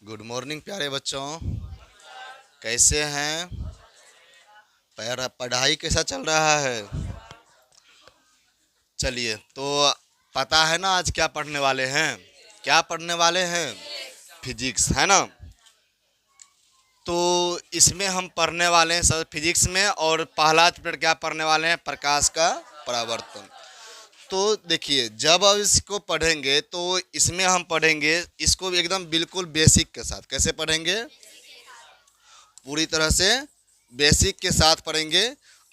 Good morning प्यारे बच्चों। कैसे हैं? पढ़ाई कैसा चल रहा है? चलिए तो पता है ना आज क्या पढ़ने वाले हैं? क्या पढ़ने वाले हैं? फिजिक्स, है ना? तो इसमें हम पढ़ने वाले हैं सर फिजिक्स में, और पहला चैप्टर क्या पढ़ने वाले हैं? प्रकाश का परावर्तन। तो देखिए, जब अब इसको पढ़ेंगे तो इसमें हम पढ़ेंगे इसको एकदम बिल्कुल बेसिक के साथ। कैसे पढ़ेंगे? पूरी तरह से बेसिक के साथ पढ़ेंगे।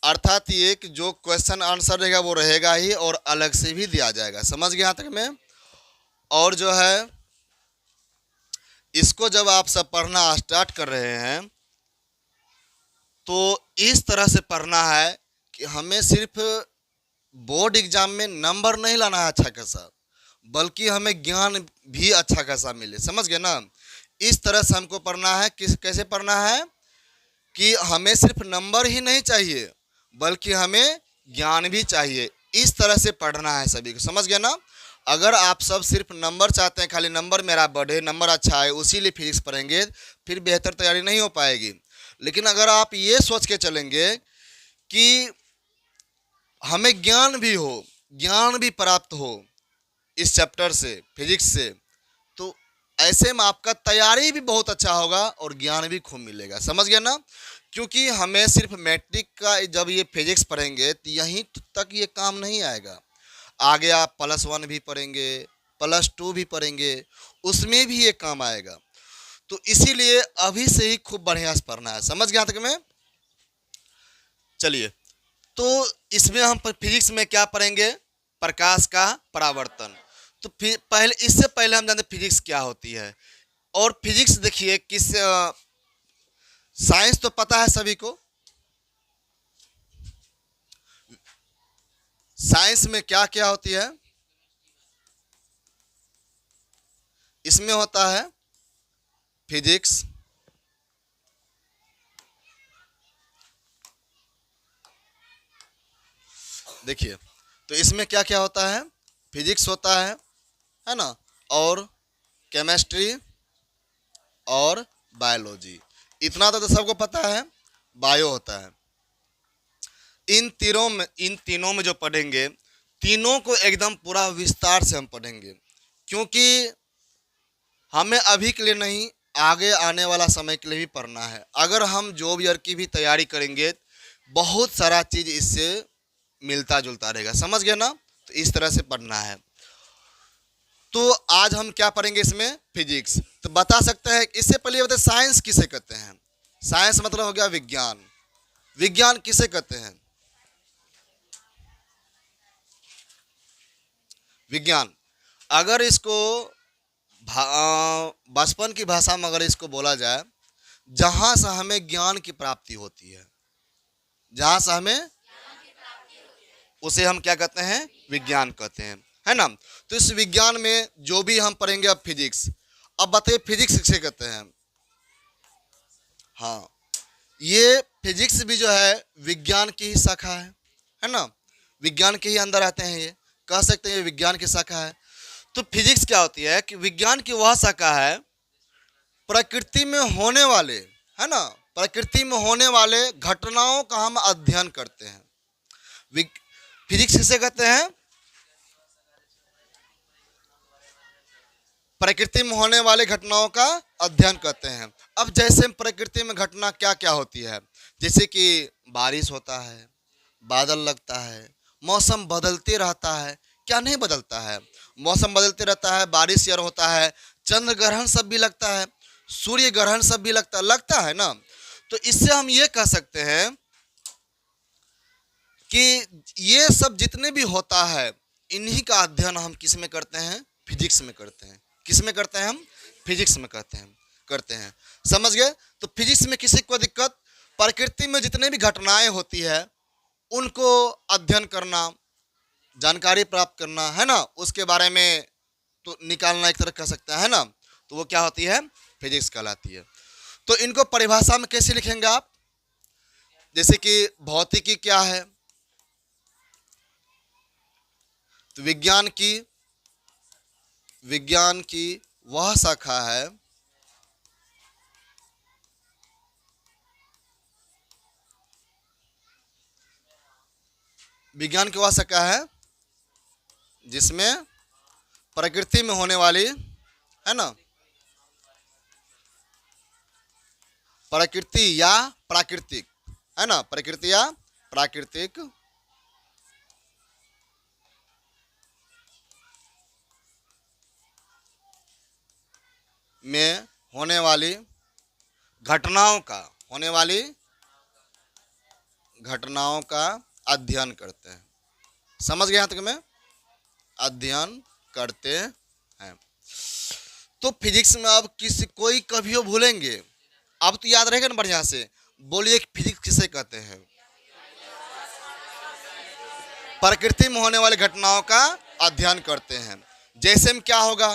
अर्थात ये कि जो क्वेश्चन आंसर रहेगा वो रहेगा ही, और अलग से भी दिया जाएगा। समझ गए यहाँ तक में? और जो है, इसको जब आप सब पढ़ना स्टार्ट कर रहे हैं तो इस तरह से पढ़ना है कि हमें सिर्फ बोर्ड एग्जाम में नंबर नहीं लाना है अच्छा खासा, बल्कि हमें ज्ञान भी अच्छा खासा मिले। समझ गए ना? इस तरह से हमको पढ़ना है। किस कैसे पढ़ना है कि हमें सिर्फ नंबर ही नहीं चाहिए, बल्कि हमें ज्ञान भी चाहिए। इस तरह से पढ़ना है सभी को। समझ गए ना? अगर आप सब सिर्फ नंबर चाहते हैं, खाली नंबर मेरा बढ़े, नंबर अच्छा आए, उसी लिए फिजिक्स पढ़ेंगे, फिर बेहतर तैयारी नहीं हो पाएगी। लेकिन अगर आप ये सोच के चलेंगे कि हमें ज्ञान भी हो, ज्ञान भी प्राप्त हो इस चैप्टर से, फिजिक्स से, तो ऐसे में आपका तैयारी भी बहुत अच्छा होगा और ज्ञान भी खूब मिलेगा। समझ गया ना? क्योंकि हमें सिर्फ मैट्रिक का जब ये फिजिक्स पढ़ेंगे तो यहीं तक ये काम नहीं आएगा। आगे आप +1 भी पढ़ेंगे, +2 भी पढ़ेंगे, उसमें भी ये काम आएगा। तो इसीलिए अभी से ही खूब बढ़िया से पढ़ना है। समझ गया तक में? चलिए, तो इसमें हम फिजिक्स में क्या पढ़ेंगे? प्रकाश का परावर्तन। तो फिर पहले, इससे पहले हम जानते फिजिक्स क्या होती है। और फिजिक्स देखिए किस साइंस तो पता है सभी को। साइंस में क्या क्या होती है? इसमें होता है फिजिक्स, देखिए तो इसमें क्या क्या होता है? फिजिक्स होता है ना? और केमिस्ट्री और बायोलॉजी। इतना तो सबको पता है। बायो होता है। इन तीनों में जो पढ़ेंगे, तीनों को एकदम पूरा विस्तार से हम पढ़ेंगे। क्योंकि हमें अभी के लिए नहीं, आगे आने वाला समय के लिए भी पढ़ना है। अगर हम जॉब ईयर की भी तैयारी करेंगे, बहुत सारा चीज़ इससे मिलता जुलता रहेगा। समझ गए ना? तो इस तरह से पढ़ना है। तो आज हम क्या पढ़ेंगे इसमें? फिजिक्स। तो बता सकते हैं, इससे पहले बताए साइंस किसे कहते हैं? साइंस मतलब हो गया विज्ञान। विज्ञान किसे कहते हैं? विज्ञान। अगर इसको बचपन की भाषा में अगर इसको बोला जाए, जहां से हमें ज्ञान की प्राप्ति होती है, जहां से हमें, उसे हम क्या कहते हैं? विज्ञान कहते हैं, है ना? तो इस विज्ञान में जो भी हम पढ़ेंगे अब फिजिक्स। अब बताइए फिजिक्स किसे कहते हैं? हाँ, ये फिजिक्स भी जो है विज्ञान की ही शाखा है ना? विज्ञान के ही अंदर आते हैं ये। कह सकते हैं ये विज्ञान की शाखा है। तो फिजिक्स क्या होती है कि विज्ञान की वह शाखा है, प्रकृति में होने वाले, है ना, प्रकृति में होने वाले घटनाओं का हम अध्ययन करते हैं। फिजिक्स किसे कहते हैं? प्रकृति में होने वाले घटनाओं का अध्ययन करते हैं। अब जैसे प्रकृति में घटना क्या क्या होती है, जैसे कि बारिश होता है, बादल लगता है, मौसम बदलते रहता है। क्या नहीं बदलता है? मौसम बदलते रहता है, बारिश यार होता है, चंद्र ग्रहण सब भी लगता है, सूर्य ग्रहण सब भी लगता है ना? तो इससे हम ये कह सकते हैं कि ये सब जितने भी होता है, इन्हीं का अध्ययन हम किस में करते हैं? फिजिक्स में करते हैं। किस में करते हैं हम? फिजिक्स में करते हैं। समझ गए? तो फिजिक्स में किसी को दिक्कत, प्रकृति में जितने भी घटनाएं होती है उनको अध्ययन करना, जानकारी प्राप्त करना, है ना, उसके बारे में तो निकालना एक तरह कह सकते हैं, है ना? तो वो क्या होती है? फिजिक्स कहलाती है। तो इनको परिभाषा में कैसे लिखेंगे आप? जैसे कि भौतिकी क्या है? तो विज्ञान की वह शाखा है विज्ञान की वह शाखा है जिसमें प्रकृति में होने वाली, है ना, प्रकृति या प्राकृतिक, है ना, प्रकृति या प्राकृतिक में होने वाली घटनाओं का, होने वाली घटनाओं का अध्ययन करते हैं। समझ गए यहाँ तक में? अध्ययन करते हैं। तो फिजिक्स में अब किसी कोई कभी हो भूलेंगे, अब तो याद रहेगा ना बढ़िया से। बोलिए फिजिक्स किसे कहते हैं? प्रकृति में होने वाली घटनाओं का अध्ययन करते हैं। जैसे में क्या होगा,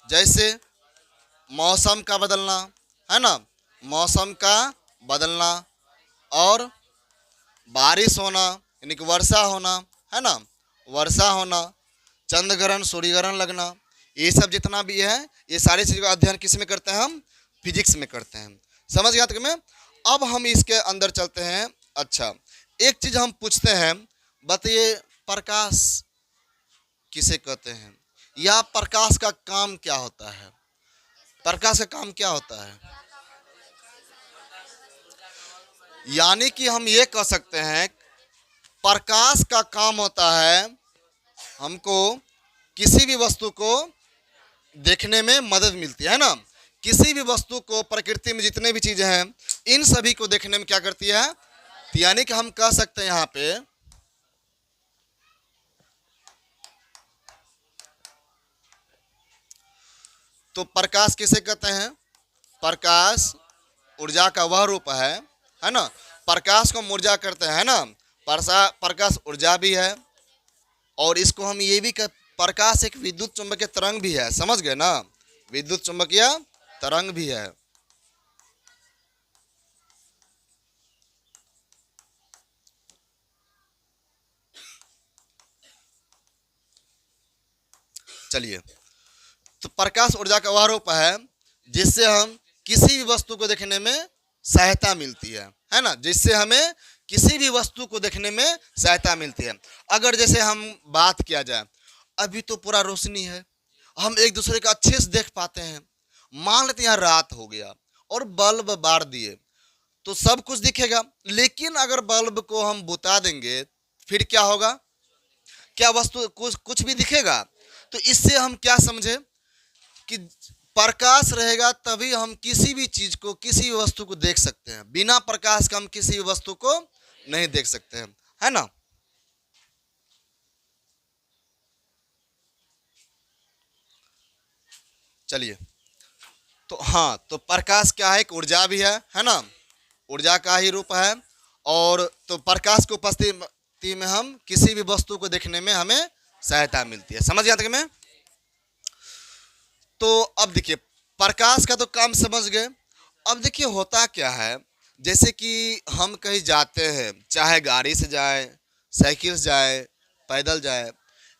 जैसे मौसम का बदलना, है ना, मौसम का बदलना और बारिश होना यानी कि वर्षा होना, है ना, वर्षा होना, चंद्रग्रहण सूर्यग्रहण लगना, ये सब जितना भी है ये सारी चीज़ों का अध्ययन किस में करते हैं? हम फिजिक्स में करते हैं। समझ गया तक में? अब हम इसके अंदर चलते हैं। अच्छा, एक चीज़ हम पूछते हैं, बताइए प्रकाश किसे कहते हैं, या प्रकाश का काम क्या होता है? प्रकाश का काम क्या होता है? यानी कि हम ये कह सकते हैं प्रकाश का काम होता है हमको किसी भी वस्तु को देखने में मदद मिलती है ना। किसी भी वस्तु को, प्रकृति में जितने भी चीजें हैं, इन सभी को देखने में क्या करती है? यानी कि हम कह सकते हैं यहाँ पे तो प्रकाश किसे कहते हैं? प्रकाश ऊर्जा का वह रूप है ना। प्रकाश को हम ऊर्जा करते हैं, है ना। प्रकाश ऊर्जा भी है और इसको हम ये भी प्रकाश एक विद्युत चुंबकीय तरंग भी है। समझ गए ना? विद्युत चुंबकीय तरंग भी है। चलिए, तो प्रकाश ऊर्जा का वह रूप है जिससे हम किसी भी वस्तु को देखने में सहायता मिलती है ना। जिससे हमें किसी भी वस्तु को देखने में सहायता मिलती है। अगर जैसे हम बात किया जाए, अभी तो पूरा रोशनी है, हम एक दूसरे को अच्छे से देख पाते हैं। मान लेते यहाँ रात हो गया और बल्ब बार दिए तो सब कुछ दिखेगा, लेकिन अगर बल्ब को हम बुता देंगे फिर क्या होगा? क्या वस्तु कुछ भी दिखेगा? तो इससे हम क्या समझे कि प्रकाश रहेगा तभी हम किसी भी चीज को, किसी भी वस्तु को देख सकते हैं। बिना प्रकाश का हम किसी भी वस्तु को नहीं देख सकते हैं, है ना। चलिए, तो हाँ, तो प्रकाश क्या है? एक ऊर्जा भी है ना। ऊर्जा का ही रूप है। और तो प्रकाश की उपस्थिति में हम किसी भी वस्तु को देखने में हमें सहायता मिलती है। समझ गया तक में? तो अब देखिए, प्रकाश का तो काम समझ गए। अब देखिए होता क्या है, जैसे कि हम कहीं जाते हैं, चाहे गाड़ी से जाए, साइकिल से जाए, पैदल जाए,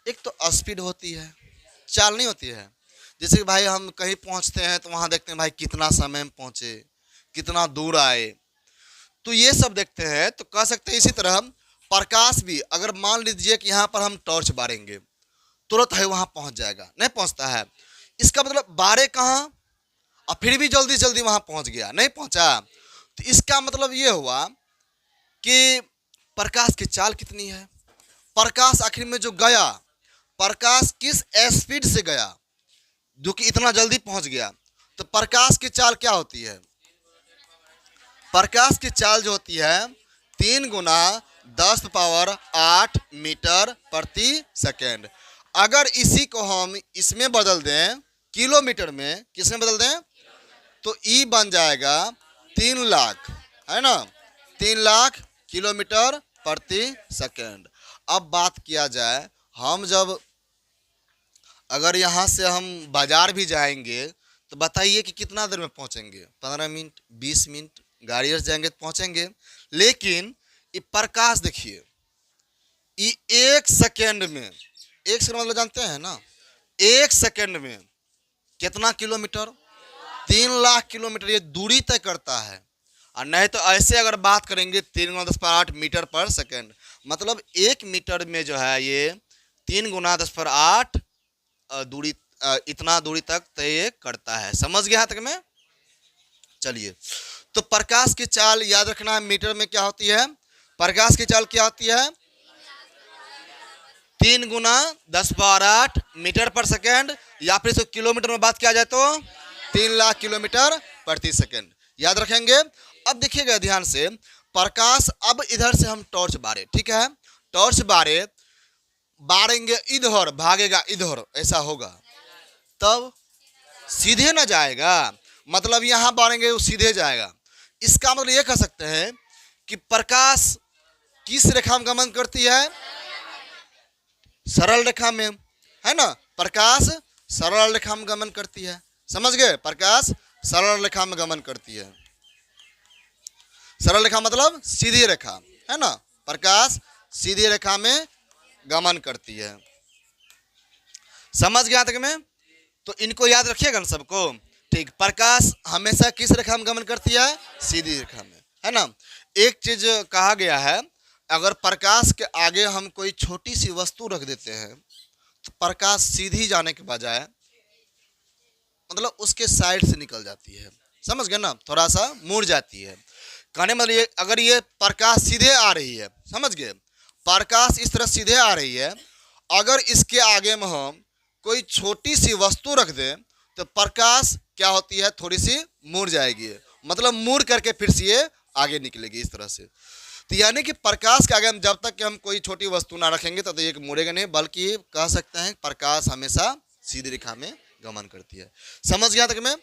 एक तो स्पीड होती है, चाल नहीं होती है। जैसे कि भाई हम कहीं पहुंचते हैं तो वहां देखते हैं भाई कितना समय में पहुंचे, कितना दूर आए, तो ये सब देखते हैं। तो कह सकते हैं इसी तरह प्रकाश भी, अगर मान लीजिए कि यहाँ पर हम टॉर्च बारेंगे, तुरंत है वहां पहुंच जाएगा, नहीं पहुंचता है। इसका मतलब बारे कहाँ और फिर भी जल्दी जल्दी वहां पहुंच गया, नहीं पहुंचा। तो इसका मतलब ये हुआ कि प्रकाश की चाल कितनी है। प्रकाश आखिर में जो गया, प्रकाश किस स्पीड से गया जो कि इतना जल्दी पहुंच गया। तो प्रकाश की चाल क्या होती है? प्रकाश की चाल जो होती है 3 गुना 10⁸ मीटर प्रति सेकेंड। अगर इसी को हम इसमें बदल दें, किलोमीटर में, किसमें बदल दें, तो ई बन जाएगा 3 लाख, है ना, 3 लाख किलोमीटर प्रति सेकेंड। अब बात किया जाए, हम जब अगर यहाँ से हम बाजार भी जाएंगे तो बताइए कि कितना देर में पहुँचेंगे? 15 मिनट, 20 मिनट, गाड़ी से जाएंगे तो पहुँचेंगे। लेकिन ये प्रकाश देखिए, ये 1 सेकेंड में, 1 सेकेंड मतलब जानते हैं ना, 1 सेकेंड में कितना किलोमीटर? 3 लाख किलोमीटर ये दूरी तय करता है। और नहीं तो ऐसे अगर बात करेंगे 3 × 10⁸ मीटर पर सेकेंड, मतलब 1 मीटर में जो है ये 3 × 10⁸ दूरी, इतना दूरी तक तय करता है। समझ गया यहाँ तक में? चलिए, तो प्रकाश की चाल याद रखना है, मीटर में क्या होती है? प्रकाश की चाल क्या होती है? 3 × 10⁸ मीटर पर सेकेंड, या फिर इसको किलोमीटर में बात किया जाए तो 3 लाख किलोमीटर प्रति सेकेंड। याद रखेंगे। अब देखिएगा ध्यान से, प्रकाश, अब इधर से हम टॉर्च बारे, ठीक है, टॉर्च बारेंगे इधर, भागेगा इधर, ऐसा होगा, तब सीधे ना जाएगा, मतलब यहां बारेंगे वो सीधे जाएगा। इसका मतलब ये कह सकते हैं कि प्रकाश किस रेखा में गमन करती है? सरल रेखा में, है ना। प्रकाश सरल रेखा में गमन करती है। समझ गए? प्रकाश सरल रेखा में गमन करती है। सरल रेखा मतलब सीधी रेखा, है ना। प्रकाश सीधी रेखा में गमन करती है। समझ गया तक में? तो इनको याद रखिएगा ना सबको। ठीक, प्रकाश हमेशा किस रेखा में गमन करती है? सीधी रेखा में, है ना। एक चीज कहा गया है, अगर प्रकाश के आगे हम कोई छोटी सी वस्तु रख देते हैं तो प्रकाश सीधी जाने के बजाय मतलब उसके साइड से निकल जाती है। समझ गए ना, थोड़ा सा मुड़ जाती है। कहने मतलब ये, अगर ये प्रकाश सीधे आ रही है, समझ गए, प्रकाश इस तरह सीधे आ रही है, अगर इसके आगे में हम कोई छोटी सी वस्तु रख दें तो प्रकाश क्या होती है? थोड़ी सी मुड़ जाएगी, मतलब मुड़ करके फिर से ये आगे निकलेगी इस तरह से। तो यानी कि प्रकाश के आगे हम जब तक कि हम कोई छोटी वस्तु ना रखेंगे तो ये मुड़ेगा नहीं, बल्कि कह सकते हैं प्रकाश हमेशा सीधी रेखा में गमन करती है। समझ गया तक में?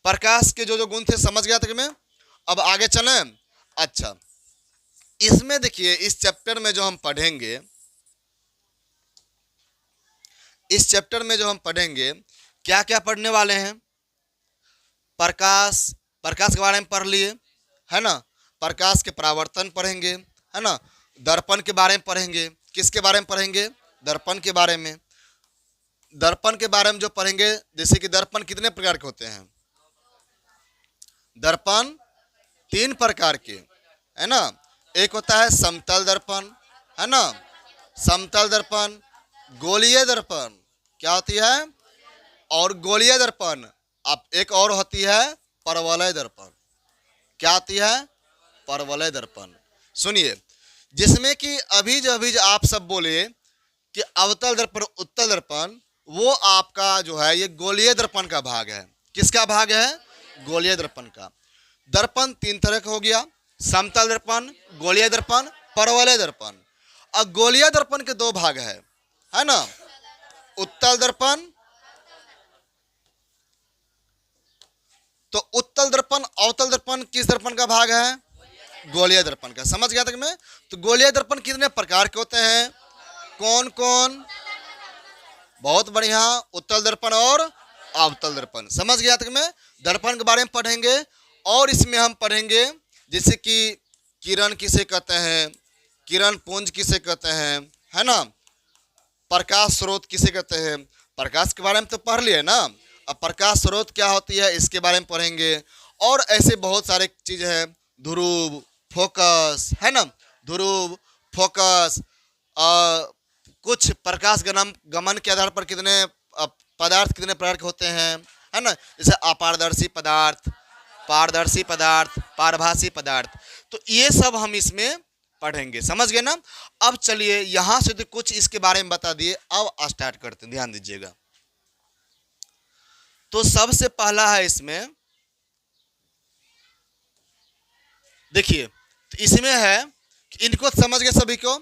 प्रकाश के जो जो गुण थे समझ गया तक में? अब आगे चलें। अच्छा, इसमें देखिए, इस चैप्टर में जो हम पढ़ेंगे, इस चैप्टर में जो हम पढ़ेंगे, क्या क्या पढ़ने वाले हैं? प्रकाश के बारे में पढ़ लिए, है ना। प्रकाश के परावर्तन पढ़ेंगे, है ना। दर्पण के बारे में पढ़ेंगे। किसके बारे में पढ़ेंगे? दर्पण के बारे में। दर्पण के बारे में जो पढ़ेंगे, जैसे कि दर्पण कितने प्रकार के होते हैं? दर्पण 3 प्रकार के, है ना। एक होता है समतल दर्पण, है ना, समतल दर्पण, गोलीय दर्पण, क्या होती है? और गोलीय दर्पण। अब एक और होती है परवलय दर्पण। क्या होती है? परवलय दर्पण। सुनिए, जिसमें कि अभी जो आप सब बोले कि अवतल दर्पण, उत्तल दर्पण, वो आपका जो है ये गोलीय दर्पण का भाग है। किसका भाग है? गोलीय दर्पण का। दर्पण 3 तरह का हो गया, समतल दर्पण, गोलीय दर्पण, परवलय दर्पण। अब गोलीय दर्पण के 2 भाग है ना, उत्तल दर्पण। तो उत्तल दर्पण, अवतल दर्पण किस दर्पण का भाग है? गोलीय दर्पण का। समझ गया तक में? तो गोलीय दर्पण कितने प्रकार के होते हैं? कौन कौन? बहुत बढ़िया, उत्तल दर्पण और अवतल दर्पण। समझ गया तक में? दर्पण के बारे में पढ़ेंगे, और इसमें हम पढ़ेंगे जैसे कि किरण किसे कहते हैं, किरण पुंज किसे कहते हैं, है ना, प्रकाश स्रोत किसे कहते हैं। प्रकाश के बारे में तो पढ़ लिए ना, अब प्रकाश स्रोत क्या होती है इसके बारे में पढ़ेंगे। और ऐसे बहुत सारे चीज़ है, ध्रुव, फोकस, है ना, ध्रुव, फोकस, कुछ प्रकाश गमन के आधार पर कितने पदार्थ कितने प्रकार के होते हैं, है ना, जैसे अपारदर्शी पदार्थ, पारदर्शी पदार्थ, पारभासी पदार्थ। तो ये सब हम इसमें पढ़ेंगे। समझ गए ना? अब चलिए यहां से तो कुछ इसके बारे में बता दिए, अब स्टार्ट करते हैं, ध्यान दीजिएगा। तो सबसे पहला है इसमें, देखिए, तो इसमें है, इनको समझ गए सभी को,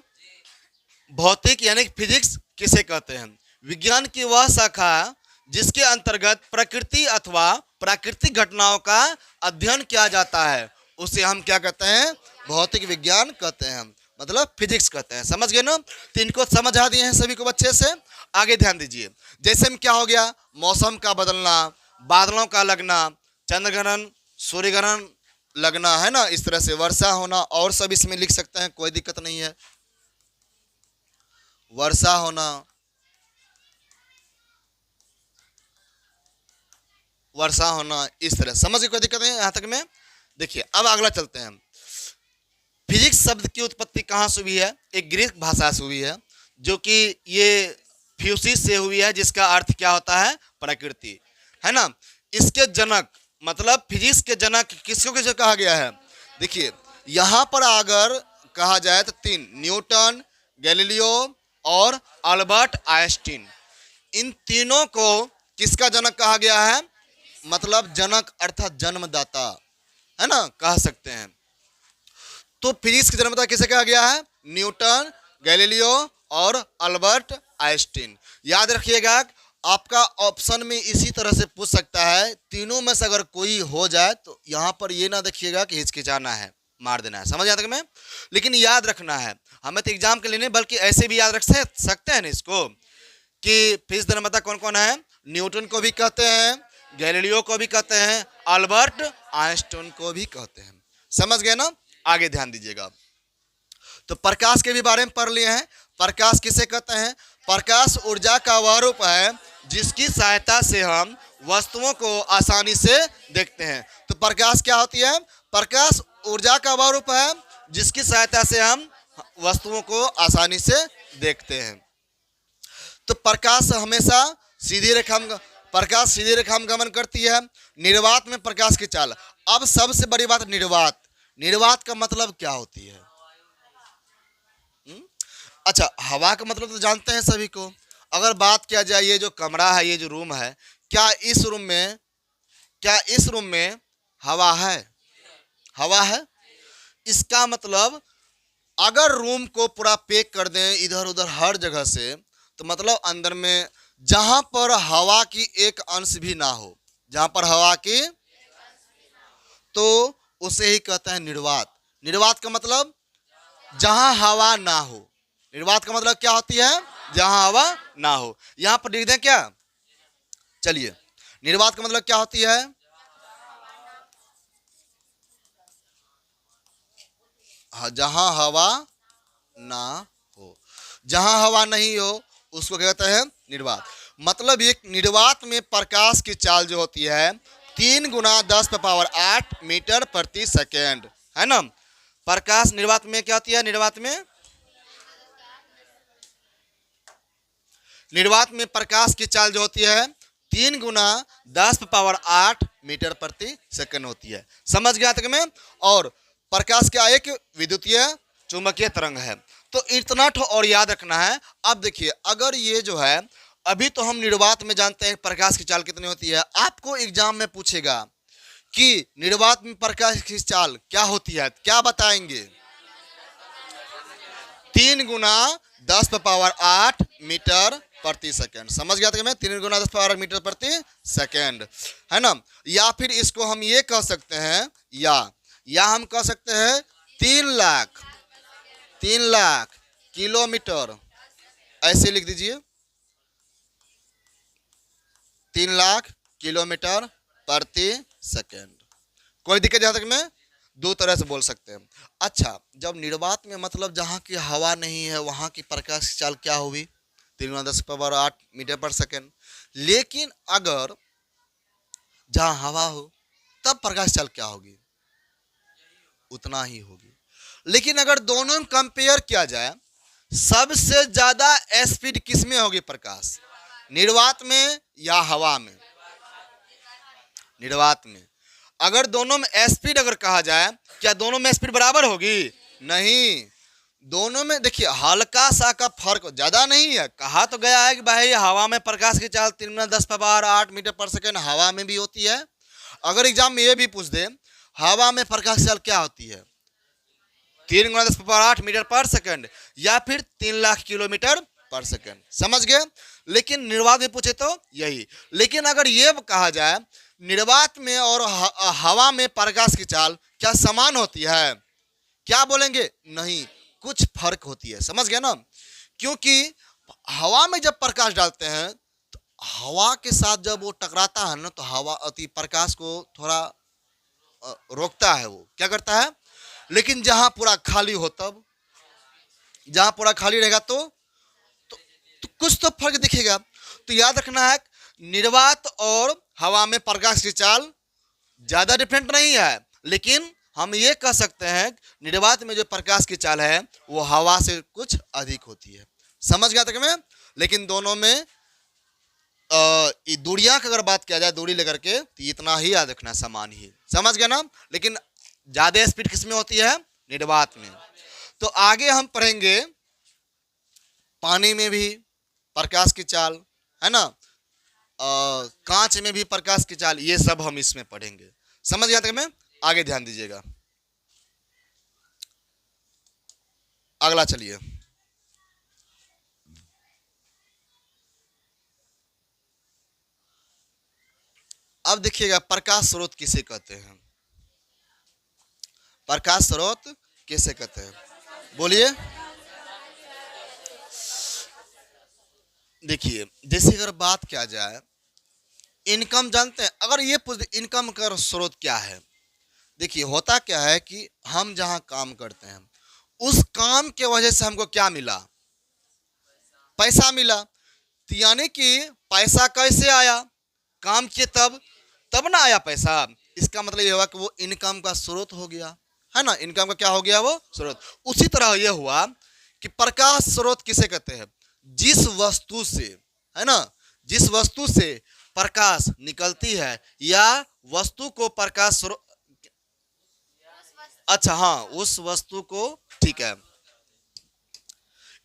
भौतिक यानी फिजिक्स किसे कहते हैं? विज्ञान की वह शाखा जिसके अंतर्गत प्रकृति अथवा प्राकृतिक घटनाओं का अध्ययन किया जाता है, उसे हम क्या कहते हैं? भौतिक विज्ञान कहते हैं, मतलब फिजिक्स कहते हैं। समझ गए ना? तो इनको समझा दिए हैं सभी को अच्छे से। आगे ध्यान दीजिए, जैसे में क्या हो गया, मौसम का बदलना, बादलों का लगना, चंद्रग्रहण, सूर्यग्रहण लगना, है ना, इस तरह से वर्षा होना, और सब इसमें लिख सकते हैं, कोई दिक्कत नहीं है। वर्षा होना, वर्षा होना, इस तरह समझ, कोई दिक्कत नहीं यहाँ तक में। देखिए अब अगला चलते हैं। फिजिक्स शब्द की उत्पत्ति कहाँ से हुई है? एक ग्रीक भाषा से हुई है, जो कि ये फ्यूसिस से हुई है, जिसका अर्थ क्या होता है? प्रकृति, है ना। इसके जनक मतलब फिजिक्स के जनक किसको किसको कहा गया है? देखिए यहाँ पर अगर कहा जाए तो तीन, न्यूटन, गैलीलियो और अल्बर्ट आइंस्टीन, इन तीनों को किसका जनक कहा गया है? मतलब जनक अर्थात जन्मदाता, है ना, कह सकते हैं। तो फिजिक्स की जन्मदाता किसे कहा गया है? न्यूटन, गैलीलियो और अल्बर्ट आइंस्टीन। याद रखिएगा, आपका ऑप्शन में इसी तरह से पूछ सकता है, तीनों में से अगर कोई हो जाए तो यहाँ पर ये ना देखिएगा कि हिचकिचाना है, मार देना है, समझ आता मैं। लेकिन याद रखना है, हमें तो एग्जाम के लिए नहीं बल्कि ऐसे भी याद रख सकते हैं ना इसको, कि फिजिक्स जन्मदाता कौन कौन है? न्यूटन को भी कहते हैं, गैलीलियो को भी कहते हैं, अल्बर्ट आइंस्टीन को भी कहते हैं। समझ गए ना? आगे ध्यान दीजिएगा। तो प्रकाश के भी बारे में पढ़ लिए हैं। प्रकाश किसे कहते हैं? प्रकाश ऊर्जा का वह रूप है जिसकी सहायता से हम वस्तुओं को आसानी से देखते हैं। तो प्रकाश क्या होती है? प्रकाश ऊर्जा का वह रूप है जिसकी सहायता से हम वस्तुओं को आसानी से देखते हैं। तो प्रकाश हमेशा सीधी रेखा में गमन करती है। निर्वात में प्रकाश की चाल। अब सबसे बड़ी बात, निर्वात का मतलब क्या होती है? अच्छा, हवा का मतलब तो जानते हैं सभी को। अगर बात किया जाए, ये जो कमरा है, ये जो रूम है, क्या इस रूम में हवा है? हवा है। इसका मतलब अगर रूम को पूरा पैक कर दें इधर उधर हर जगह से, तो मतलब अंदर में जहां पर हवा की एक अंश भी ना हो, जहां पर हवा की, तो उसे ही कहते हैं निर्वात। निर्वात का मतलब जहां हवा ना हो। निर्वात का मतलब क्या होती है? जहां हवा ना हो। यहां पर लिख दें क्या? चलिए, निर्वात का मतलब क्या होती है? जहां हवा ना हो। जहां हवा नहीं हो उसको कहते हैं निर्वात। मतलब ये निर्वात में प्रकाश की चाल जो होती है 3 गुना 10⁸ मीटर प्रति सेकेंड, है ना। प्रकाश निर्वात में क्या होती है? निर्वात में प्रकाश की चाल जो होती है 3 गुना 10⁸ मीटर प्रति सेकेंड होती है। समझ गया तक में? और प्रकाश का एक विद्युतीय चुंबकीय तरंग है। तो इतना और याद रखना है। अब देखिए, अगर ये जो है, अभी तो हम निर्वात में जानते हैं प्रकाश की चाल कितनी होती है। आपको एग्जाम में पूछेगा कि निर्वात में प्रकाश की चाल क्या होती है, क्या बताएंगे? 3 गुना 10⁸ मीटर प्रति सेकेंड। समझ गया था मैं? 3 गुना 10⁸ मीटर प्रति सेकेंड, है ना। या फिर इसको हम ये कह सकते हैं, या हम कह सकते हैं 3 लाख किलोमीटर, ऐसे लिख दीजिए, 3 लाख किलोमीटर प्रति सेकेंड। कोई दिक्कत? जहां तक में दो तरह से बोल सकते हैं। अच्छा, जब निर्वात में मतलब जहां की हवा नहीं है वहां की प्रकाश की चाल क्या होगी? 3 गुना 10⁸ मीटर पर सेकेंड। लेकिन अगर जहां हवा हो तब प्रकाश चाल क्या होगी? उतना ही होगी। लेकिन अगर दोनों में कंपेयर किया जाए, सबसे ज्यादा स्पीड किस में होगी प्रकाश? निर्वात में या हवा में? निर्वात में। अगर दोनों में स्पीड अगर कहा जाए, क्या दोनों में स्पीड बराबर होगी? नहीं, दोनों में देखिए हल्का सा का फर्क, ज्यादा नहीं है। कहा तो गया है कि भाई हवा में प्रकाश की चाल 3 गुना 10⁸ मीटर पर सेकेंड हवा में भी होती है। अगर एग्जाम में ये भी पूछ दे हवा में प्रकाश की चाल क्या होती है, 3 गुना 10⁸ मीटर पर सेकेंड या फिर 3 लाख किलोमीटर पर सेकेंड। समझ गए? लेकिन निर्वात में पूछे तो यही। लेकिन अगर ये कहा जाए निर्वात में और हवा में प्रकाश की चाल क्या समान होती है, क्या बोलेंगे? नहीं, कुछ फर्क होती है। समझ गए ना? क्योंकि हवा में जब प्रकाश डालते हैं तो हवा के साथ जब वो टकराता है ना, तो हवा अति प्रकाश को थोड़ा रोकता है। वो क्या करता है? लेकिन जहां पूरा खाली हो, तब जहां पूरा खाली रहेगा तो कुछ तो फर्क दिखेगा। तो याद रखना है, निर्वात और हवा में प्रकाश की चाल ज्यादा डिफरेंट नहीं है। लेकिन हम ये कह सकते हैं निर्वात में जो प्रकाश की चाल है वो हवा से कुछ अधिक होती है। समझ गया तक में? लेकिन दोनों में दूरियां की अगर बात किया जाए, दूरी लेकर के, तो इतना ही याद रखना, समान ही। समझ गया ना? लेकिन ज्यादा स्पीड किस में होती है? निर्वात में। तो आगे हम पढ़ेंगे पानी में भी प्रकाश की चाल, है ना, कांच में भी प्रकाश की चाल, ये सब हम इसमें पढ़ेंगे। समझ गया तक में? आगे ध्यान दीजिएगा। अगला चलिए, अब देखिएगा प्रकाश स्रोत किसे कहते हैं। प्रकाश स्रोत किसे कहते हैं? बोलिए। देखिए, जैसे अगर बात किया जाए, इनकम जानते हैं? अगर ये पूछ इनकम का स्रोत क्या है, देखिए होता क्या है कि हम जहां काम करते हैं उस काम के वजह से हमको क्या मिला? पैसा मिला। तो यानी कि पैसा कैसे आया? काम किए तब ना आया पैसा। इसका मतलब ये हुआ कि वो इनकम का स्रोत हो गया, है ना? इनकम का क्या हो गया? वो स्रोत। उसी तरह ये हुआ कि प्रकाश स्रोत किसे कहते हैं? जिस वस्तु से, है ना, जिस वस्तु से प्रकाश निकलती है या वस्तु को प्रकाश स्रोत, अच्छा हाँ, उस वस्तु को, ठीक है,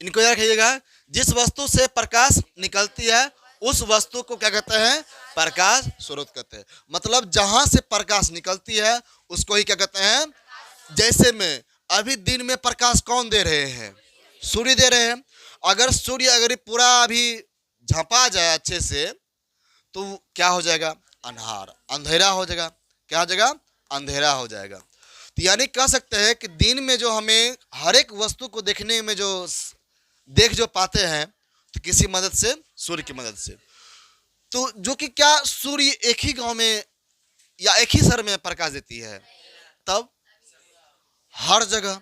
इनको याद रखिएगा। जिस वस्तु से प्रकाश निकलती है उस वस्तु को क्या कहते हैं? प्रकाश स्रोत कहते हैं। मतलब जहां से प्रकाश निकलती है उसको ही क्या कहते हैं? जैसे में अभी दिन में प्रकाश कौन दे रहे हैं? सूर्य दे रहे हैं। अगर सूर्य अगर पूरा अभी झपा जाए अच्छे से तो क्या हो जाएगा? अंधेरा हो जाएगा। क्या हो जाएगा? अंधेरा हो जाएगा। तो यानी कह सकते हैं कि दिन में जो हमें हर एक वस्तु को देखने में जो पाते हैं तो किसी मदद से? सूर्य की मदद से। तो जो कि क्या सूर्य एक ही गांव में या एक ही शहर में प्रकाश देती है? तब हर जगह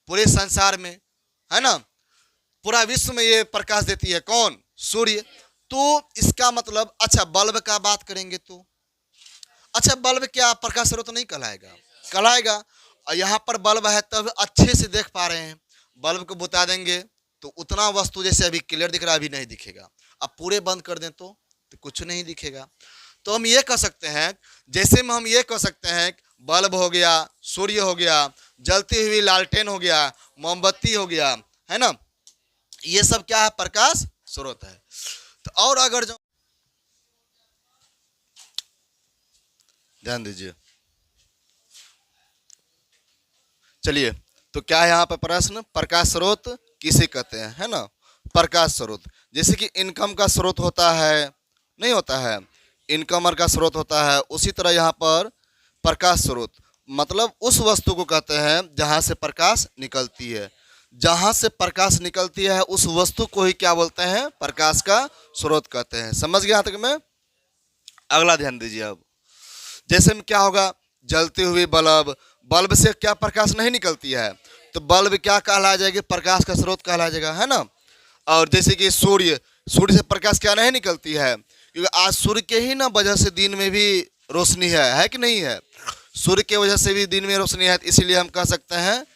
पूरे संसार में, है ना, पूरा विश्व में ये प्रकाश देती है। कौन? सूर्य। तो इसका मतलब, अच्छा बल्ब का बात करेंगे तो, अच्छा बल्ब क्या प्रकाश स्रोत नहीं कहलाएगा? कहलाएगा। और यहाँ पर बल्ब है तब अच्छे से देख पा रहे हैं। बल्ब को बुता देंगे तो उतना वस्तु जैसे अभी क्लियर दिख रहा है अभी नहीं दिखेगा। अब पूरे बंद कर दें तो कुछ नहीं दिखेगा। तो हम ये कह सकते हैं, जैसे में हम ये कह सकते हैं बल्ब हो गया, सूर्य हो गया, जलती हुई लालटेन हो गया, मोमबत्ती हो गया, है ना, ये सब क्या है? प्रकाश स्रोत है। तो और अगर जो ध्यान दीजिए, चलिए, तो क्या है यहाँ पर प्रश्न? प्रकाश स्रोत किसे कहते हैं, है ना? प्रकाश स्रोत। जैसे कि इनकम का स्रोत होता है, नहीं होता है, इनकमर का स्रोत होता है, उसी तरह यहाँ पर प्रकाश स्रोत मतलब उस वस्तु को कहते हैं जहाँ से प्रकाश निकलती है। जहाँ से प्रकाश निकलती है उस वस्तु को ही क्या बोलते हैं? प्रकाश का स्रोत कहते हैं। समझ गया तक में? अगला ध्यान दीजिए। अब जैसे में क्या होगा? जलती हुई बल्ब, बल्ब से क्या प्रकाश नहीं निकलती है तो बल्ब क्या कहला जाएगी? प्रकाश का स्रोत कहला जाएगा, है ना? और जैसे कि सूर्य, सूर्य से प्रकाश क्या नहीं निकलती है? क्योंकि आज सूर्य के ही ना वजह से दिन में भी रोशनी है कि नहीं है? सूर्य के वजह से भी दिन में रोशनी है, इसीलिए हम कह सकते हैं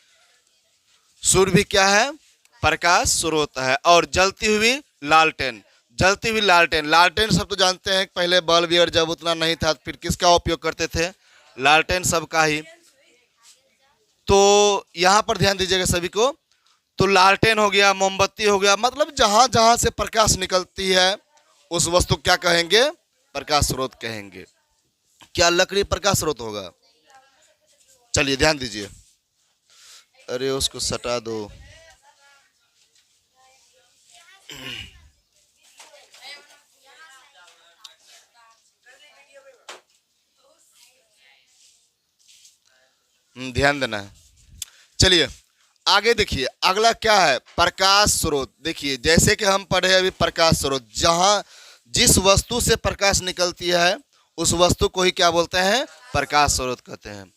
सूर्य भी क्या है? प्रकाश स्रोत है। और जलती हुई लालटेन, जलती हुई लालटेन, लालटेन सब तो जानते हैं पहले बल्ब और जब उतना नहीं था फिर किसका उपयोग करते थे? लालटेन सबका ही। तो यहाँ पर ध्यान दीजिएगा सभी को। तो लालटेन हो गया, मोमबत्ती हो गया, मतलब जहां जहां से प्रकाश निकलती है उस वस्तु क्या कहेंगे? प्रकाश स्रोत कहेंगे। क्या लकड़ी प्रकाश स्रोत होगा? चलिए ध्यान दीजिए। अरे उसको सटा दो। ध्यान देना है। चलिए आगे देखिए, अगला क्या है? प्रकाश स्रोत। देखिए जैसे कि हम पढ़े अभी प्रकाश स्रोत, जहां जिस वस्तु से प्रकाश निकलती है उस वस्तु को ही क्या बोलते हैं? प्रकाश स्रोत कहते हैं।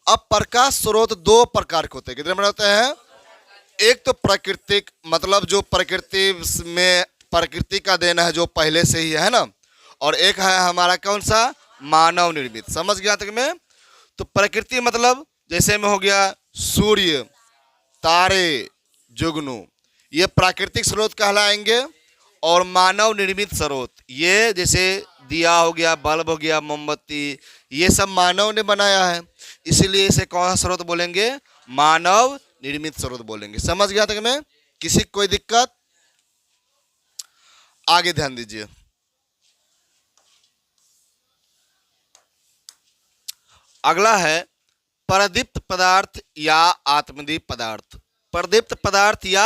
अब प्रकाश स्रोत दो प्रकार के होते हैं। कितने होते हैं? एक तो प्राकृतिक, मतलब जो प्रकृति में प्रकृति का देना है जो पहले से ही है ना, और एक है हमारा कौन सा? मानव निर्मित। समझ गया तक में? तो प्रकृति मतलब जैसे में हो गया सूर्य, तारे, जुगनू, ये प्राकृतिक स्रोत कहलाएंगे। और मानव निर्मित स्रोत, ये जैसे दिया हो गया, बल्ब हो गया, मोमबत्ती, ये सब मानव ने बनाया है, इसीलिए इसे कौन सा स्रोत बोलेंगे? मानव निर्मित स्रोत बोलेंगे। समझ गया तक में? किसी को कोई दिक्कत? आगे ध्यान दीजिए। अगला है प्रदीप्त पदार्थ या आत्मदीप पदार्थ। प्रदीप्त पदार्थ या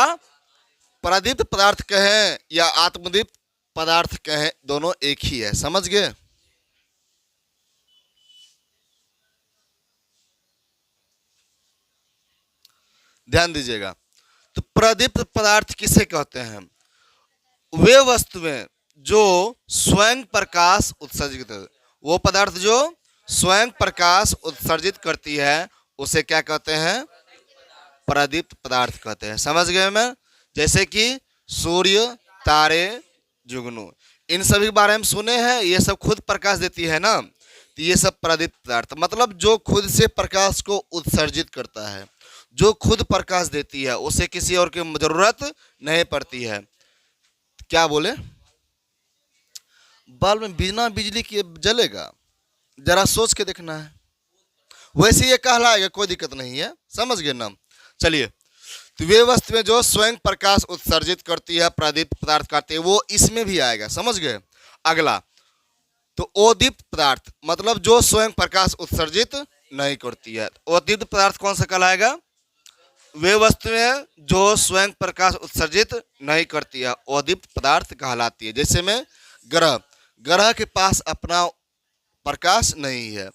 प्रदीप्त पदार्थ कहें या आत्मदीप पदार्थ कहें, दोनों एक ही है। समझ गए? ध्यान दीजिएगा। तो प्रदीप्त पदार्थ किसे कहते हैं? वे वस्तुएं जो स्वयं प्रकाश उत्सर्जित, वो पदार्थ जो स्वयं प्रकाश उत्सर्जित करती है उसे क्या कहते हैं? प्रदीप्त पदार्थ कहते हैं। समझ गए मैं? जैसे कि सूर्य, तारे, जुगनू, इन सभी के बारे में सुने हैं, ये सब खुद प्रकाश देती है ना, तो ये सब प्रदीप्त पदार्थ मतलब जो खुद से प्रकाश को उत्सर्जित करता है, जो खुद प्रकाश देती है, उसे किसी और की जरूरत नहीं पड़ती है। क्या बोले? बल्ब में बिना बिजली के जलेगा? जरा सोच के देखना है। वैसे ये कहलाएगा, कोई दिक्कत नहीं है। समझ गए ना? चलिए, तो वे वस्तुएं जो स्वयं प्रकाश उत्सर्जित करती है प्रदीप्त पदार्थ कहते हैं, वो इसमें भी आएगा। समझ गए? अगला, तो अदीप्त पदार्थ मतलब जो स्वयं प्रकाश उत्सर्जित नहीं करती है। अदीप्त पदार्थ कौन सा कहलाएगा? वे वस्तुएं जो स्वयं प्रकाश उत्सर्जित नहीं करती है, अदीप्त पदार्थ कहलाती है। जैसे में ग्रह, ग्रह के पास अपना प्रकाश नहीं है।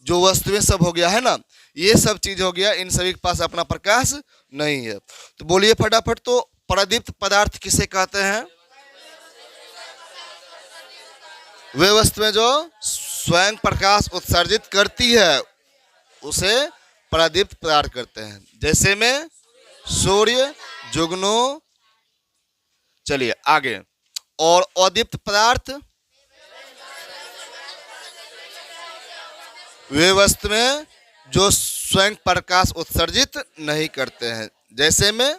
जो वस्तुएं सब हो गया है ना, ये सब चीज हो गया, इन सभी के पास अपना प्रकाश नहीं है। तो बोलिए फटाफट, तो प्रदीप्त पदार्थ किसे कहते हैं? वे वस्तुएं जो स्वयं प्रकाश उत्सर्जित करती है उसे प्रदीप्त पदार्थ करते हैं। जैसे में सूर्य, जुगनू। चलिए आगे। और अदीप्त पदार्थ वे वस्तुएं जो स्वयं प्रकाश उत्सर्जित नहीं करते हैं। जैसे में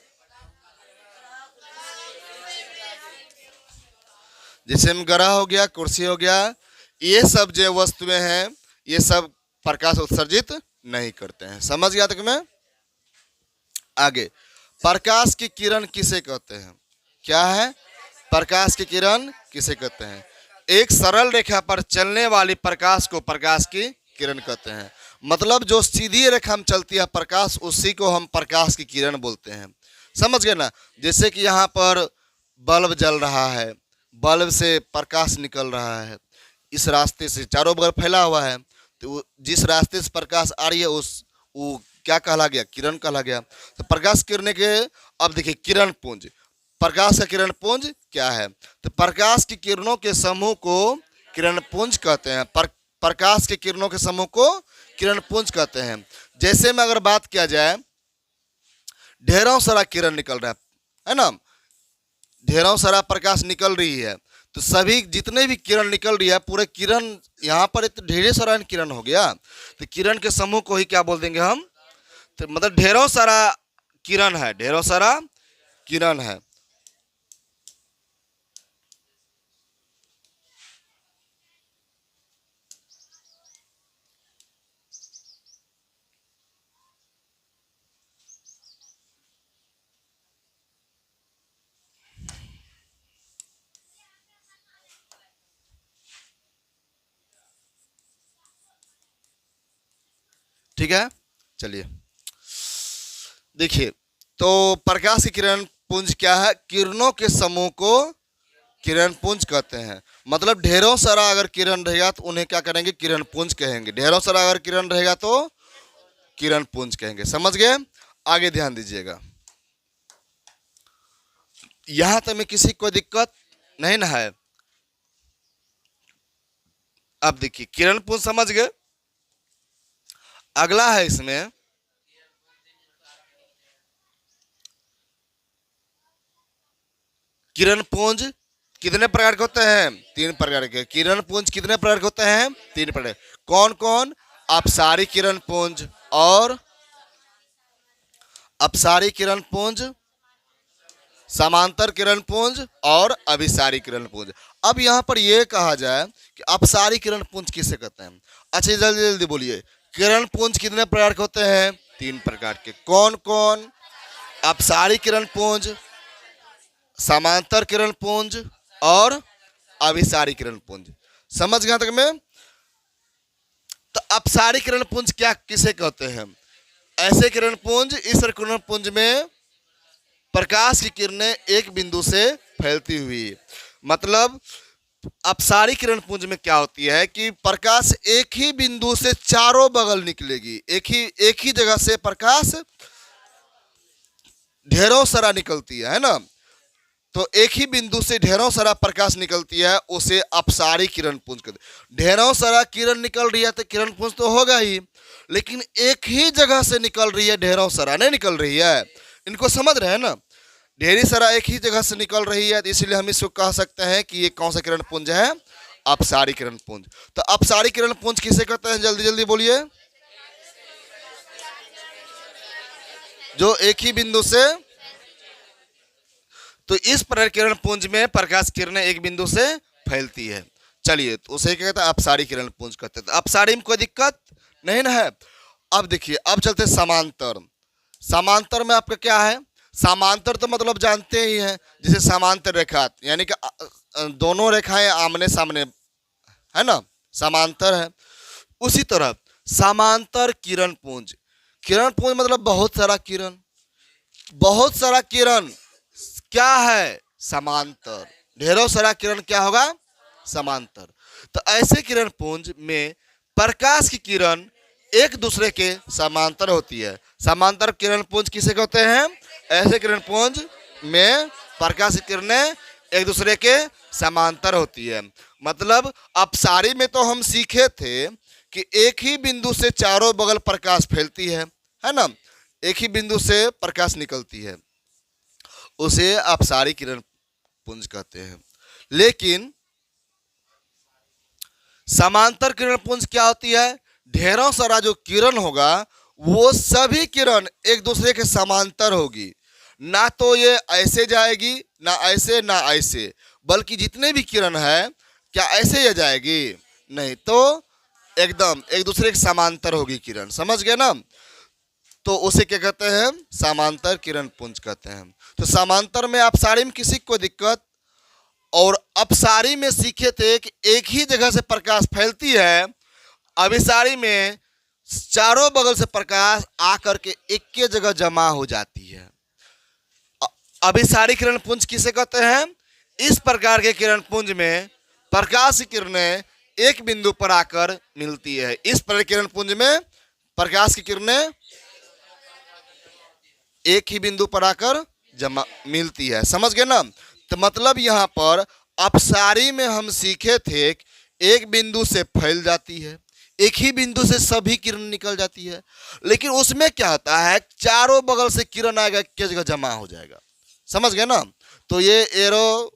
ग्रह हो गया, कुर्सी हो गया, ये सब जो वस्तुएं हैं ये सब प्रकाश उत्सर्जित नहीं करते हैं। समझ गया तक में? आगे, प्रकाश की किरण किसे कहते हैं? क्या है? प्रकाश की किरण किसे कहते हैं? एक सरल रेखा पर चलने वाली प्रकाश को प्रकाश की किरण कहते हैं। मतलब जो सीधी रेखा में चलती है प्रकाश, उसी को हम प्रकाश की किरण बोलते हैं। समझ गए ना? जैसे कि यहाँ पर बल्ब जल रहा है, बल्ब से प्रकाश निकल रहा है, इस रास्ते से चारों बगल फैला हुआ है, तो जिस रास्ते से प्रकाश आ रही है वो क्या कहला गया? किरण कहला गया। तो प्रकाश किरण के, अब देखिए किरण पुंज, प्रकाश का किरण पुंज क्या है? तो प्रकाश की किरणों के समूह को किरण पुंज कहते हैं। प्रकाश के किरणों के समूह को किरण पुंज कहते हैं। जैसे में अगर बात किया जाए, ढेरों सारा किरण निकल रहा है ना, ढेरों सारा प्रकाश निकल रही है, तो सभी जितने भी किरण निकल रही है, पूरे किरण यहाँ पर तो ढेर सारा किरण हो गया, तो किरण के समूह को ही क्या बोल देंगे हम? तो मतलब ढेरों सारा किरण है, ढेरों सारा किरण है। ठीक है, चलिए देखिए, तो प्रकाश की किरण पुंज क्या है? किरणों के समूह को किरण पुंज कहते हैं। मतलब ढेरों सारा अगर किरण रहेगा तो उन्हें क्या करेंगे? किरण पुंज कहेंगे। ढेरों सारा अगर किरण रहेगा तो किरण पुंज कहेंगे। समझ गए? आगे ध्यान दीजिएगा। यहां तक में किसी को दिक्कत नहीं ना है? अब देखिए, किरण पुंज समझ गए। अगला है इसमें किरण पुंज कितने प्रकार के होते हैं? 3 प्रकार के। किरण पुंज कितने प्रकार के होते हैं? 3 प्रकार। कौन कौन? अपसारी किरण पुंज और अपसारी किरण पुंज, समांतर किरण पुंज और अभिसारी किरण पुंज। अब यहाँ पर यह कहा जाए कि अपसारी किरण पुंज किसे कहते हैं। अच्छा जल्दी जल्दी बोलिए, किरण पुंज कितने प्रकार के होते हैं? 3 प्रकार के। कौन कौन? अपसारी किरण पुंज, समांतर किरण पुंज और अभिसारी किरण पुंज। समझ गए तक में? तो अपसारी किरण पुंज क्या किसे कहते हैं? ऐसे किरण पुंज, इस किरण पुंज में प्रकाश की किरणें एक बिंदु से फैलती हुई। मतलब अपसारी किरण पुंज में क्या होती है कि प्रकाश एक ही बिंदु से चारों बगल निकलेगी। एक ही जगह से प्रकाश ढेरों सारा निकलती है ना। तो एक ही बिंदु से ढेरों सारा प्रकाश निकलती है, उसे अपसारी किरण पुंज कहते हैं। ढेरों सारा किरण निकल रही है तो किरण पुंज तो होगा ही, लेकिन एक ही जगह से निकल रही है, ढेरों सारा नहीं निकल रही है। इनको समझ रहे हैं ना? ढेरी सारा एक ही जगह से निकल रही है, तो इसलिए हम इसको कह सकते हैं कि ये कौन सा किरण पुंज है? अपसारी किरण पुंज। तो अपसारी किरण पुंज किसे कहते हैं? जल्दी जल्दी बोलिए। जो एक ही बिंदु से, तो इस प्रकार किरण पुंज में प्रकाश किरणें एक बिंदु से फैलती है। चलिए, तो उसे क्या कहते हैं? अपसारी किरण पुंज कहते हैं। तो अपसारी में कोई दिक्कत नहीं ना है। अब देखिए, अब चलते समांतर। समांतर में आपका क्या है? समांतर तो मतलब जानते ही हैं, जैसे समांतर रेखा, यानी कि दोनों रेखाएं आमने सामने है ना, समांतर है। उसी तरह समांतर किरण पुंज। किरण पुंज मतलब बहुत सारा किरण। बहुत सारा किरण क्या है? समांतर। ढेरों सारा किरण क्या होगा? समांतर। तो ऐसे किरण पुंज में प्रकाश की किरण एक दूसरे के समांतर होती है। समांतर किरण पुंज किसे कहते हैं? ऐसे किरण पुंज में प्रकाश की किरणें एक दूसरे के समांतर होती है। मतलब अपसारी में तो हम सीखे थे कि एक ही बिंदु से चारों बगल प्रकाश फैलती है ना, एक ही बिंदु से प्रकाश निकलती है, उसे अपसारी किरण पुंज कहते हैं। लेकिन समांतर किरण पुंज क्या होती है? ढेरों सारा जो किरण होगा वो सभी किरण एक दूसरे के समांतर होगी। ना तो ये ऐसे जाएगी, ना ऐसे, ना ऐसे, बल्कि जितने भी किरण है क्या ऐसे ये जाएगी? नहीं, तो एकदम एक दूसरे के समांतर होगी किरण। समझ गए ना? तो उसे क्या कहते हैं? समांतर किरण पुंज कहते हैं। तो समांतर में अपसारी में किसी को दिक्कत, और अपसारी में सीखे थे कि एक ही जगह से प्रकाश फैलती है। अभिसारी में चारों बगल से प्रकाश आकर के एक के जगह जमा हो जाती है। अभिसारी किरण पुंज किसे कहते हैं? इस प्रकार के किरण पुंज में प्रकाश की किरणें एक बिंदु पर आकर मिलती है। इस प्रकार किरण पुंज में प्रकाश की किरणें एक ही बिंदु पर आकर जमा मिलती है। समझ गए ना? तो मतलब यहाँ पर अपसारी में हम सीखे थे एक बिंदु से फैल जाती है, एक ही बिंदु से सभी किरण निकल जाती है। लेकिन उसमें क्या होता है? चारों बगल से किरण आएगा, एक जगह जमा हो जाएगा। समझ गए ना? तो ये एरो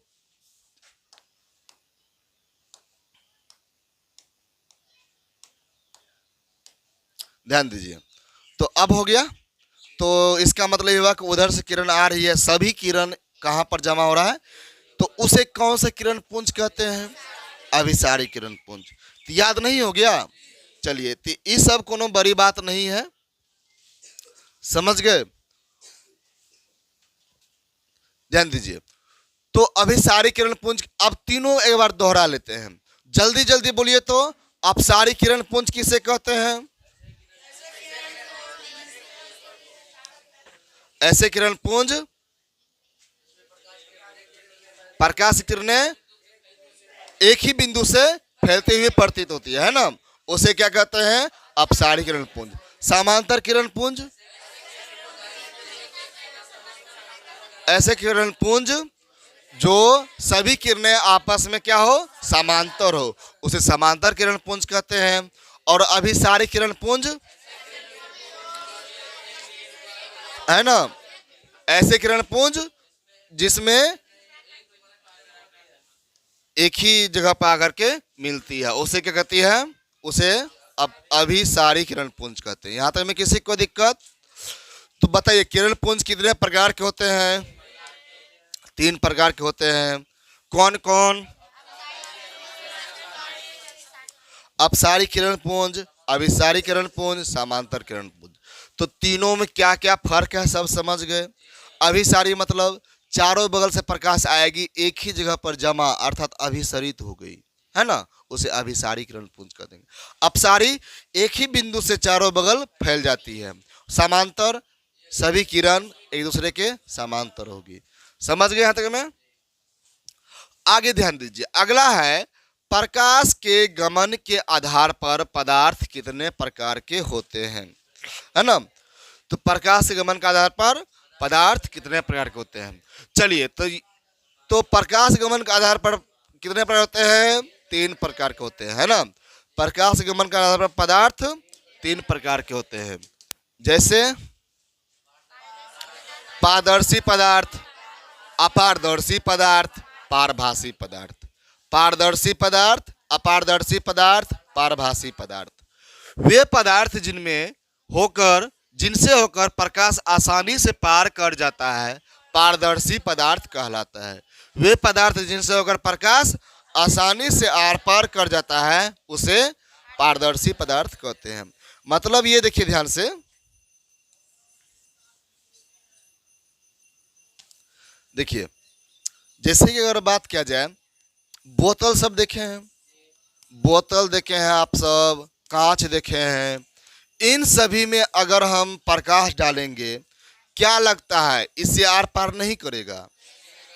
ध्यान दीजिए। तो अब हो गया। तो इसका मतलब ये हुआ कि उधर से किरण आ रही है, सभी किरण कहाँ पर जमा हो रहा है, तो उसे कौन सा किरण पुंज कहते हैं? अभिसारी किरण पुंज। तो याद नहीं हो गया? चलिए, तो ये सब कोनो बड़ी बात नहीं है। समझ गए? ध्यान दीजिए। तो अभिसारी किरण पुंज, अब तीनों एक बार दोहरा लेते हैं। जल्दी जल्दी बोलिए। तो अपसारी किरण पुंज किसे कहते हैं? ऐसे किरण पुंज प्रकाश की किरणें एक ही बिंदु से फैलते हुए प्रतीत होती है ना, उसे क्या कहते हैं? अपसारी किरण पुंज। समांतर किरण पुंज, ऐसे किरण पुंज जो सभी किरणें आपस में क्या हो? समांतर हो, उसे समांतर किरण पुंज कहते हैं। और अभिसारी किरण पुंज है ना, ऐसे किरण पुंज जिसमें एक ही जगह पर आकर के मिलती है, उसे क्या कहती है? उसे अब अभिसारी किरण पुंज कहते हैं। यहां तक में किसी को दिक्कत? तो बताइए किरण पुंज कितने प्रकार के होते हैं? 3 प्रकार के होते हैं। कौन कौन? अपसारी किरण पुंज, अभिसारी किरण पुंज, समांतर किरण पुंज। तो तीनों में क्या क्या फर्क है सब समझ गए। अभिसारी मतलब चारों बगल से प्रकाश आएगी, एक ही जगह पर जमा अर्थात अभिसरित हो गई, है ना, उसे अभिसारी किरण पुंज कर देंगे। अपसारी एक ही बिंदु से चारों बगल फैल जाती है। समांतर सभी किरण एक दूसरे के समांतर होगी। समझ गए यहां तक में? आगे ध्यान दीजिए, अगला है प्रकाश के गमन के आधार पर पदार्थ कितने प्रकार के होते हैं, है ना। तो प्रकाश के गमन के आधार पर पदार्थ कितने प्रकार के होते हैं। चलिए तो प्रकाश गमन के आधार पर कितने प्रकार होते हैं? 3 प्रकार के होते हैं, है ना। प्रकाश गमन के आधार पर पदार्थ 3 प्रकार के होते हैं। जैसे पारदर्शी पदार्थ, अपारदर्शी पदार्थ, पारभासी पदार्थ। पारदर्शी पदार्थ, अपारदर्शी पदार्थ, पारभासी पदार्थ। वे पदार्थ जिनसे होकर प्रकाश आसानी से पार कर जाता है, पारदर्शी पदार्थ कहलाता है। वे पदार्थ जिनसे होकर प्रकाश आसानी से आर पार कर जाता है, उसे पारदर्शी पदार्थ कहते हैं। मतलब ये देखिए ध्यान से, देखिए जैसे कि अगर बात किया जाए, बोतल सब देखे हैं, बोतल देखे हैं आप सब, कांच देखे हैं, इन सभी में अगर हम प्रकाश डालेंगे, क्या लगता है इससे आर पार नहीं करेगा?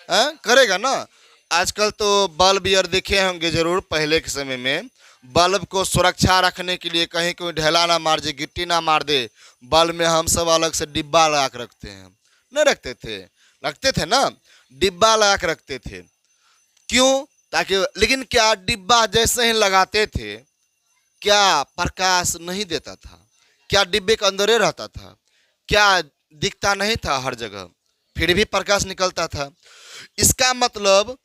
करेगा ना। आजकल तो बल्ब यार देखे होंगे जरूर, पहले के समय में बल्ब को सुरक्षा रखने के लिए कहीं कोई ढेला ना मार दे, गिट्टी ना मार दे, बल्ब में हम सब अलग से डिब्बा लगा के रखते हैं। नहीं रखते थे? रखते थे ना, डिब्बा लगा के रखते थे। क्यों? ताकि, लेकिन क्या डिब्बा जैसे ही लगाते थे क्या प्रकाश नहीं देता था? क्या डिब्बे के अंदर ही रहता था? क्या दिखता नहीं था हर जगह? फिर भी प्रकाश निकलता था। इसका मतलब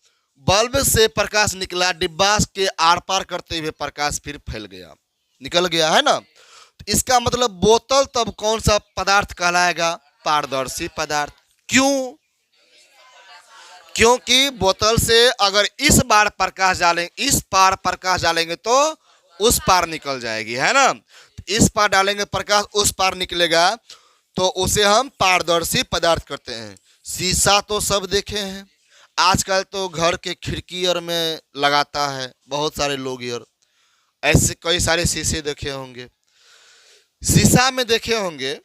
बल्ब से प्रकाश निकला, डिब्बा के आर पार करते हुए प्रकाश फिर फैल गया, निकल गया, है ना। तो इसका मतलब बोतल तब कौन सा पदार्थ कहलाएगा? पारदर्शी पदार्थ। क्यों? क्योंकि बोतल से अगर इस बार प्रकाश डालेंगे, इस पार प्रकाश डालेंगे तो उस पार निकल जाएगी, है ना। इस पार डालेंगे प्रकाश, उस पार निकलेगा, तो उसे हम पारदर्शी पदार्थ करते हैं। शीशा तो सब देखे हैं, आजकल तो घर के खिड़की और में लगाता है बहुत सारे लोग यार, ऐसे कई सारे शीशे देखे होंगे। शीशा में देखे होंगे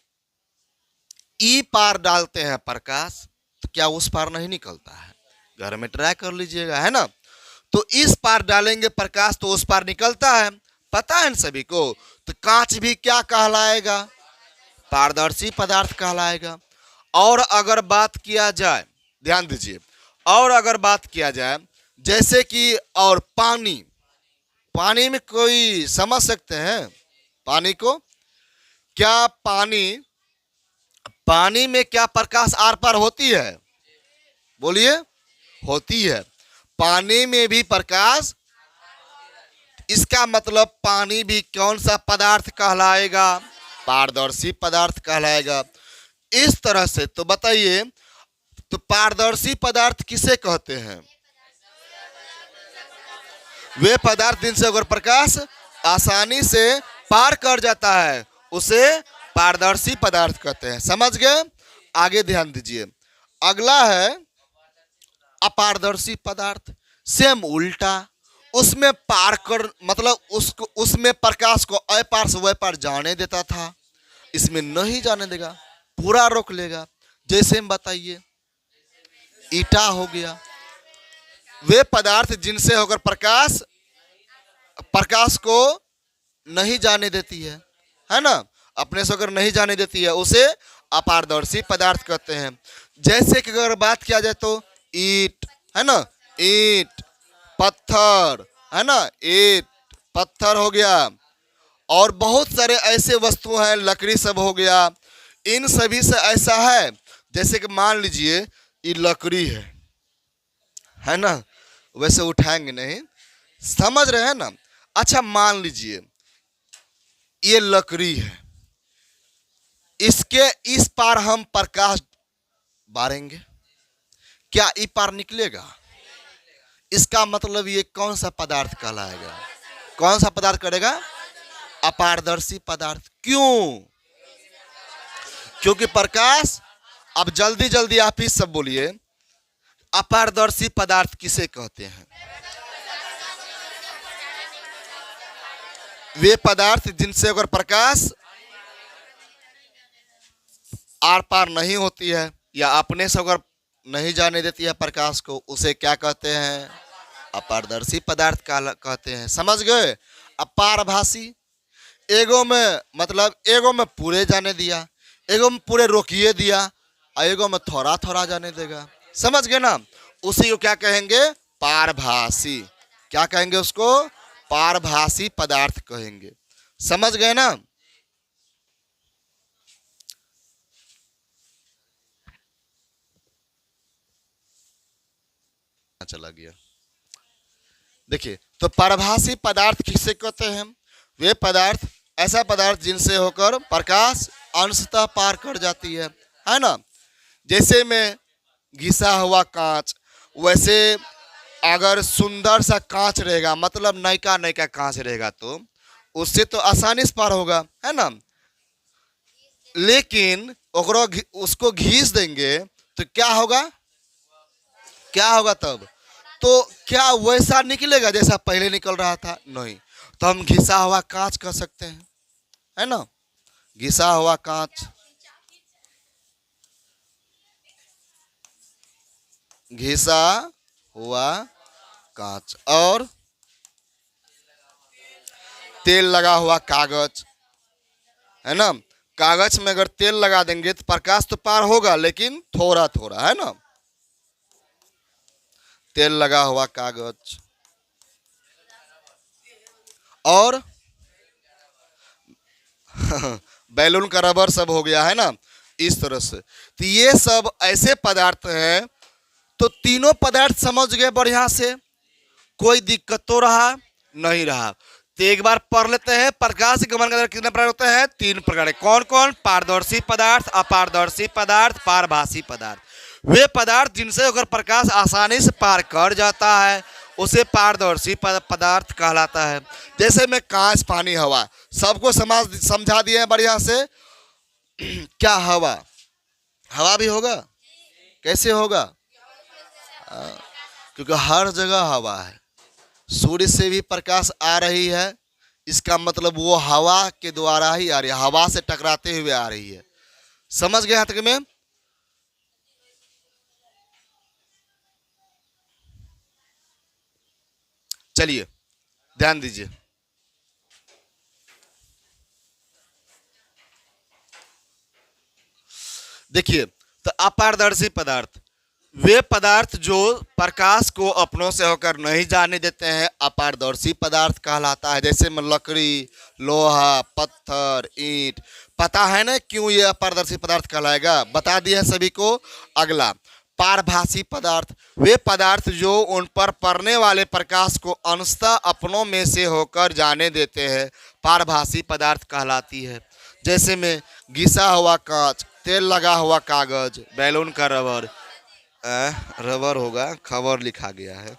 ई पार डालते हैं प्रकाश, तो क्या उस पार नहीं निकलता है? घर में ट्राई कर लीजिएगा, है ना। तो इस पार डालेंगे प्रकाश तो उस पार निकलता है, पता है इन सभी को। तो कांच भी क्या कहलाएगा? पारदर्शी पदार्थ कहलाएगा। और अगर बात किया जाए, ध्यान दीजिए, और अगर बात किया जाए जैसे कि और पानी, पानी में कोई समझ सकते हैं पानी को? क्या पानी में क्या प्रकाश आर पार होती है? बोलिए, होती है। पानी में भी प्रकाश, इसका मतलब पानी भी कौन सा पदार्थ कहलाएगा? पारदर्शी पदार्थ कहलाएगा। इस तरह से तो बताइए, तो पारदर्शी पदार्थ किसे कहते हैं? वे पदार्थ जिनसे अगर प्रकाश आसानी से पार कर जाता है, उसे पारदर्शी पदार्थ कहते हैं। समझ गए? आगे ध्यान दीजिए, अगला है अपारदर्शी पदार्थ। सेम उल्टा, उसमें पार कर मतलब उसमें प्रकाश को अपार से पार जाने देता था, इसमें नहीं जाने देगा, पूरा रोक लेगा। जैसे हम बताइए, ईटा हो गया। वे पदार्थ जिनसे होकर प्रकाश को नहीं जाने देती है ना, अपने से अगर नहीं जाने देती है, उसे अपारदर्शी पदार्थ कहते हैं। जैसे कि अगर बात किया जाए तो ईंट, है ना, ईंट, पत्थर, है ना, ईंट पत्थर हो गया, और बहुत सारे ऐसे वस्तु हैं, लकड़ी सब हो गया। इन सभी से ऐसा है, जैसे कि मान लीजिए ये लकड़ी है ना, वैसे उठाएंगे नहीं, समझ रहे हैं ना। अच्छा मान लीजिए ये लकड़ी है, इसके इस पार हम प्रकाश बारेंगे, क्या ई पार निकलेगा? इसका मतलब ये कौन सा पदार्थ कहलाएगा? कौन सा पदार्थ करेगा? अपारदर्शी पदार्थ। क्यों? क्योंकि प्रकाश, अब जल्दी जल्दी आप ही सब बोलिए, अपारदर्शी पदार्थ किसे कहते हैं? वे पदार्थ जिनसे अगर प्रकाश आर पार नहीं होती है या अपने से अगर नहीं जाने देती है प्रकाश को, उसे क्या कहते हैं? अपारदर्शी पदार्थ कहते हैं। समझ गए? अपारभासी, एगो में मतलब एगो में पूरे जाने दिया, एगो में पूरे रोकिए दिया, और एगो में थोड़ा थोड़ा जाने देगा। समझ गए ना? उसी को क्या कहेंगे? पारभासी। क्या कहेंगे उसको? पारभासी पदार्थ कहेंगे। समझ गए ना? चला गया। देखिए, तो पारभासी पदार्थ किसे कहते हैं? वे पदार्थ, ऐसा पदार्थ जिनसे होकर प्रकाश अंशतः पार कर जाती है ना? जैसे में घिसा हुआ कांच, वैसे अगर सुंदर सा कांच रहेगा, मतलब नयका नयका कांच रहेगा, तो उससे तो आसानी से पार होगा, है ना? लेकिन उसको घिस देंगे तो क्या होगा? क्या होगा तब? तो क्या वैसा निकलेगा जैसा पहले निकल रहा था? नहीं। तो हम घिसा हुआ कांच कह सकते हैं, है ना? घिसा हुआ कांच, घिसा हुआ कांच, और तेल लगा हुआ कागज, है ना? कागज में अगर तेल लगा देंगे तो प्रकाश तो पार होगा, लेकिन थोड़ा थोड़ा, है ना? तेल लगा हुआ कागज और बैलून का रबर सब हो गया, है ना? इस तरह से। तो ये सब ऐसे पदार्थ हैं। तो तीनों पदार्थ समझ गए बढ़िया से, कोई दिक्कत तो रहा नहीं रहा। तो एक बार पढ़ लेते हैं। प्रकाश गमन का कितने प्रकार होते हैं? 3 प्रकार। कौन कौन? पारदर्शी पदार्थ, अपारदर्शी पदार्थ, पारभासी पदार्थ। वे पदार्थ जिनसे अगर प्रकाश आसानी से पार कर जाता है, उसे पारदर्शी पदार्थ कहलाता है। जैसे में कांच, पानी, हवा, सबको समझा दिए हैं बढ़िया से। क्या हवा? हवा भी होगा। कैसे होगा? क्योंकि हर जगह हवा है। सूर्य से भी प्रकाश आ रही है, इसका मतलब वो हवा के द्वारा ही आ रही है, हवा से टकराते हुए आ रही है। समझ गए यहाँ तक में? चलिए ध्यान दीजिए। देखिए, तो अपारदर्शी पदार्थ, वे पदार्थ जो प्रकाश को अपनों से होकर नहीं जाने देते हैं, अपारदर्शी पदार्थ कहलाता है। जैसे में लकड़ी, लोहा, पत्थर, ईंट। पता है ना क्यों ये अपारदर्शी पदार्थ कहलाएगा? बता दिया है सभी को। अगला, पारभासी पदार्थ, वे पदार्थ जो उन पर पड़ने वाले प्रकाश को अंशतः अपनों में से होकर जाने देते हैं, पारभासी पदार्थ कहलाती है। जैसे में घिसा हुआ कांच, तेल लगा हुआ कागज, बैलून का रबर, रबर होगा, खबर लिखा गया है।